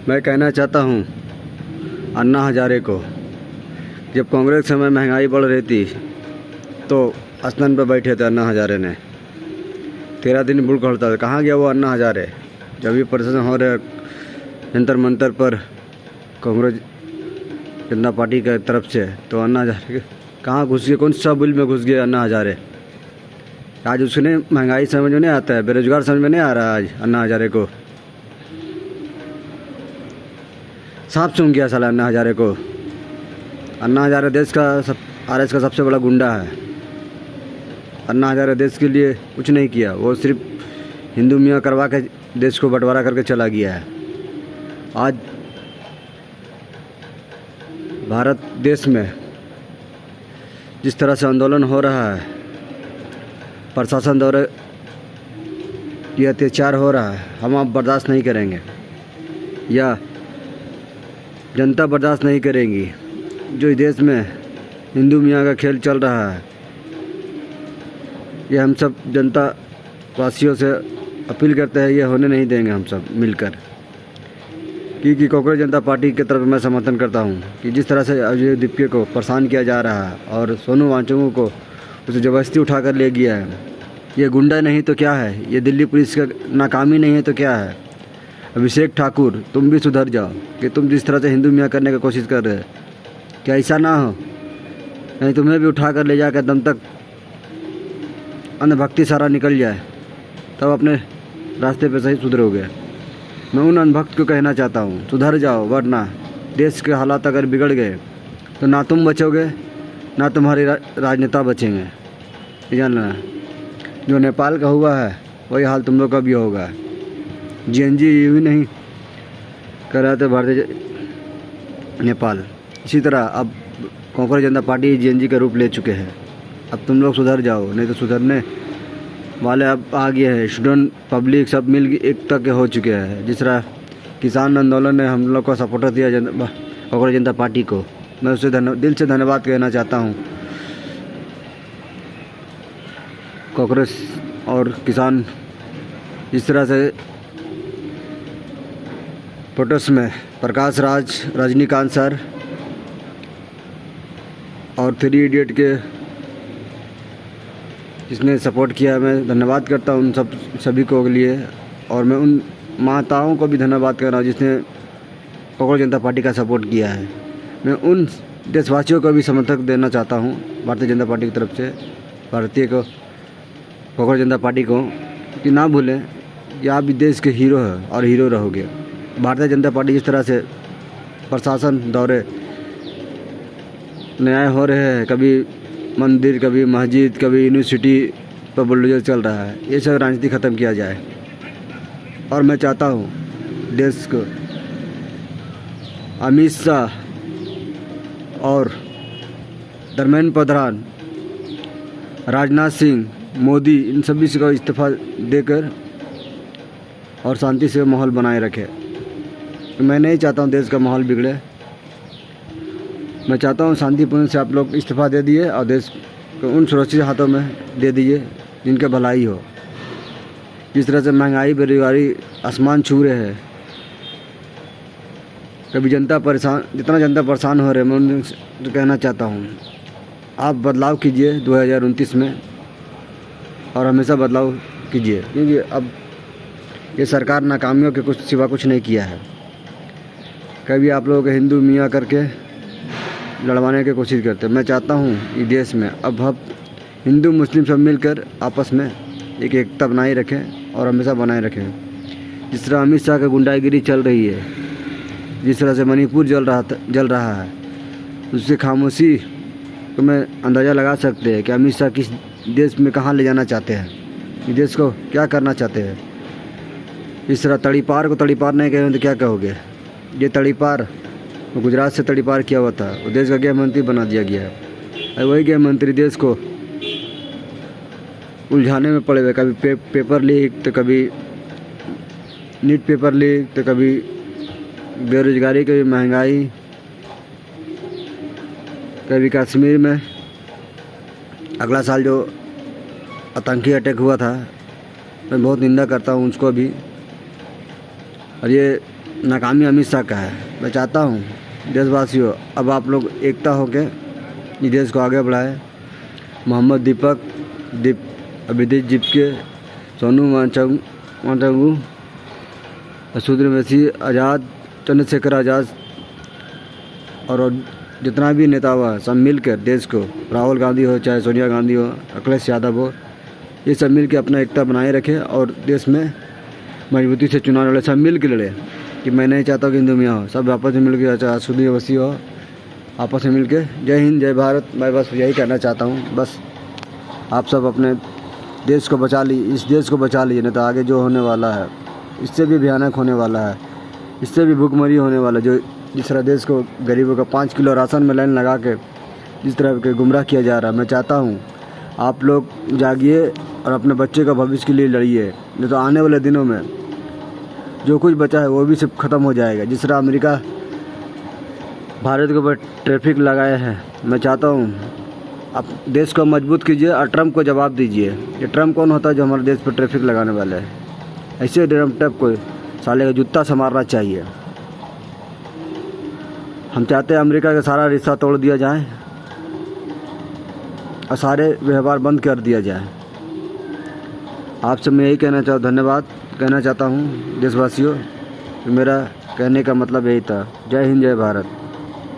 मैं कहना चाहता हूँ अन्ना हजारे को, जब कांग्रेस समय महंगाई बढ़ रही थी तो आसन पर बैठे थे अन्ना हजारे ने। 13 दिन भूख हड़ताल, कहाँ गया वो अन्ना हजारे? जब ये प्रदर्शन हो रहे जंतर मंतर पर कांग्रेस जनता पार्टी की तरफ से, तो अन्ना हजारे कहाँ घुस गए? कौन सा बिल में घुस गए अन्ना हजारे? आज उसने महंगाई समझ में नहीं आता है, बेरोजगार समझ में नहीं आ रहा। आज अन्ना हजारे को सांप सूंघ गया साला अन्ना हजारे को। अन्ना हजारे देश का आरएस का सबसे बड़ा गुंडा है। अन्ना हजारे देश के लिए कुछ नहीं किया, वो सिर्फ हिंदू मियाँ करवा के देश को बंटवारा करके चला गया है। आज भारत देश में जिस तरह से आंदोलन हो रहा है, प्रशासन द्वारा ये अत्याचार हो रहा है, हम अब बर्दाश्त नहीं करेंगे या जनता बर्दाश्त नहीं करेंगी। जो इस देश में हिंदू मियाँ का खेल चल रहा है, ये हम सब जनता वासियों से अपील करते हैं, ये होने नहीं देंगे हम सब मिलकर। क्योंकि कांग्रेस जनता पार्टी की तरफ मैं समर्थन करता हूँ कि जिस तरह से अजय दीपके को परेशान किया जा रहा है और सोनू वांगचुक को उसे ज़बरदस्ती उठा कर ले गया है, ये गुंडा नहीं तो क्या है? ये दिल्ली पुलिस का नाकामी नहीं है तो क्या है? अभिषेक ठाकुर, तुम भी सुधर जाओ कि तुम जिस तरह से हिंदू मियाँ करने की कोशिश कर रहे हैं, क्या ऐसा ना हो नहीं तुम्हें भी उठा कर ले जाकर दम तक अंधभक्ति सारा निकल जाए, तब अपने रास्ते पे सही सुधरोगे। मैं उन अंधभक्त को कहना चाहता हूँ, सुधर जाओ, वरना देश के हालात अगर बिगड़ गए तो ना तुम बचोगे ना तुम्हारे राजनेता बचेंगे। ये जान लेना, जो नेपाल का हुआ है वही हाल तुम लोग का भी होगा। जीएनजी ये भी नहीं कर रहे थे भारतीय नेपाल, इसी तरह अब कांग्रेस जनता पार्टी जीएनजी का रूप ले चुके हैं। अब तुम लोग सुधर जाओ, नहीं तो सुधरने वाले अब आ गए हैं। स्टूडेंट पब्लिक सब मिल एक तक हो चुके हैं। जिस तरह किसान आंदोलन ने हम लोग को सपोर्ट दिया कांग्रेस जनता पार्टी को, मैं उससे दिल से धन्यवाद कहना चाहता हूँ। कांग्रेस और किसान जिस तरह से प्रोटेस्ट में प्रकाश राज, रजनीकांत सर और 3 इडियट के जिसने सपोर्ट किया, मैं धन्यवाद करता हूँ उन सभी को के लिए। और मैं उन माताओं को भी धन्यवाद कर रहा हूँ जिसने कांग्रेस जनता पार्टी का सपोर्ट किया है। मैं उन देशवासियों को भी समर्थक देना चाहता हूँ भारतीय जनता पार्टी की तरफ से, भारतीय को कांग्रेस जनता पार्टी को, कि ना भूलें कि आप भी देश के हीरो हैं और हीरो रहोगे। भारतीय जनता पार्टी जिस तरह से प्रशासन दौरे न्याय हो रहे हैं, कभी मंदिर, कभी मस्जिद, कभी यूनिवर्सिटी पर बुलडोजर चल रहा है, ये सब राजनीति ख़त्म किया जाए। और मैं चाहता हूँ देश को अमित शाह और धर्मेंद्र प्रधान, राजनाथ सिंह, मोदी, इन सभी से को इस्तीफा देकर और शांति से माहौल बनाए रखे। मैं नहीं चाहता हूँ देश का माहौल बिगड़े। मैं चाहता हूँ शांतिपूर्ण से आप लोग इस्तीफा दे दिए और देश को उन सुरक्षित हाथों में दे दीजिए जिनके भलाई हो। जिस तरह से महंगाई, बेरोजगारी आसमान छू रहे हैं, कभी जनता परेशान, जितना जनता परेशान हो रहे हैं, मैं उनसे कहना चाहता हूँ आप बदलाव कीजिए 2029 में और हमेशा बदलाव कीजिए। क्योंकि अब ये सरकार नाकामियों के कुछ सिवा कुछ नहीं किया है। कभी आप लोगों को हिंदू मियाँ करके लड़वाने की कोशिश करते हैं। मैं चाहता हूँ कि देश में अब हम हिंदू मुस्लिम सब मिलकर आपस में एक एकता बनाए रखें और हमेशा बनाए रखें। जिस तरह अमित शाह की गुंडागिरी चल रही है, जिस तरह से मणिपुर जल रहा है, उससे खामोशी तो मैं अंदाज़ा लगा सकते हैं कि अमित शाह किस देश में कहाँ ले जाना चाहते हैं, कि देश को क्या करना चाहते हैं। इस तरह तड़ीपार को तड़ीपार नहीं कहेंगे तो क्या कहोगे? ये तड़ीपार वो गुजरात से तड़ीपार किया हुआ था, वो देश का गृह मंत्री बना दिया गया है। और वही गृह मंत्री देश को उलझाने में पड़े हुए, कभी पेपर लीक, तो कभी नीट पेपर लीक, तो कभी बेरोजगारी, कभी महंगाई, कभी कश्मीर में अगला साल जो आतंकी अटैक हुआ था, मैं बहुत निंदा करता हूँ उसको भी। और ये नाकामी अमित शाह का है। मैं चाहता हूँ देशवासियों, अब आप लोग एकता होकर इस देश को आगे बढ़ाएं। मोहम्मद अभिजीत जिपके, सोनू वांगचुक, सूर्य वंशी, आज़ाद, चंद्रशेखर आज़ाद और जितना भी नेता हुआ सब मिलकर देश को, राहुल गांधी हो चाहे सोनिया गांधी हो, अखिलेश यादव हो, ये सब मिल के अपना एकता बनाए रखें और देश में मजबूती से चुनाव लड़े, सब मिल के लड़े। कि मैं नहीं चाहता कि हिंदू मियाँ हो, सब आपस में मिल के, चाहे सूर्य वंशी हो, आपस में मिल के जय हिंद जय भारत। मैं बस यही कहना चाहता हूँ। बस आप सब अपने देश को बचा लीजिए, इस देश को बचा लीजिए, नहीं तो आगे जो होने वाला है इससे भी भयानक होने वाला है, इससे भी भूखमरी होने वाला है। जो जिस तरह देश को गरीबों का 5 किलो राशन में लाइन लगा के जिस तरह के गुमराह किया जा रहा है, मैं चाहता हूँ आप लोग जागिए और अपने बच्चे का भविष्य के लिए लड़िए, नहीं तो आने वाले दिनों में जो कुछ बचा है वो भी सब ख़त्म हो जाएगा। जिस तरह अमेरिका भारत के ऊपर ट्रैफिक लगाए हैं, मैं चाहता हूँ आप देश को मजबूत कीजिए और ट्रम्प को जवाब दीजिए। ये ट्रम्प कौन होता है जो हमारे देश पर ट्रैफिक लगाने वाला है? ऐसे ट्रम्प को साले का जूता से मारना चाहिए। हम चाहते हैं अमेरिका का सारा रिश्ता तोड़ दिया जाए और सारे व्यवहार बंद कर दिया जाए। आपसे मैं यही धन्यवाद कहना चाहता हूँ देशवासियों। मेरा कहने का मतलब यही था। जय हिंद जय भारत।